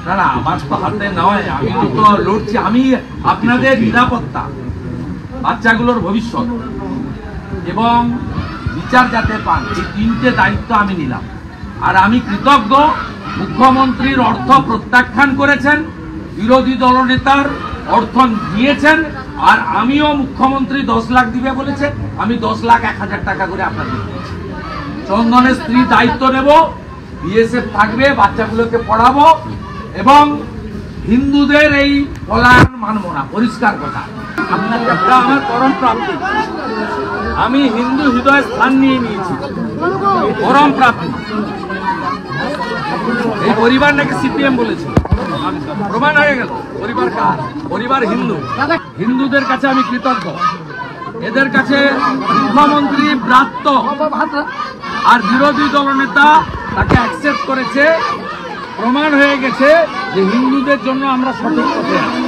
না না, আমার তো হাতে নয়, আমি তো লড়ছি। আমি আপনাদের নিরাপত্তা, বাচ্চাগুলোর ভবিষ্যৎ এবং বিচার যাতে পান, এই তিনটে দায়িত্ব আমি নিলাম। আর আমি কৃতজ্ঞ, মুখ্যমন্ত্রীর অর্থ প্রত্যাখ্যান করেছেন, বিরোধী দলনেতার অর্থ দিয়েছেন, আর আমিও মুখ্যমন্ত্রী 10 লাখ দিবে বলেছে, আমি 10 লাখ 1000 টাকা করে আপনাদের দিয়েছি। চন্দনের স্ত্রী দায়িত্ব নেব, বিএসএফ থাকবে, বাচ্চাগুলোকে পড়াবো এবং হিন্দুদের এই পলায়ন মানব না, পরিষ্কার কথা। আপনাকে আমার পরম প্রাপ্তি, আমি হিন্দু হৃদয়ের স্থান নিয়ে নিয়েছি, পরম প্রাপ্তি। এই পরিবার নাকি সিপিএম বলেছে, প্রমাণ হয়ে গেল। পরিবার কার? পরিবার হিন্দু। হিন্দুদের কাছে আমি কৃতজ্ঞ, এদের কাছে মুখ্যমন্ত্রী ব্রাত্য আর বিরোধী দলনেতা তাকে অ্যাকসেপ্ট করেছে। প্রমাণ হয়ে গেছে যে হিন্দুদের জন্য আমরা সঠিক পথে আছি।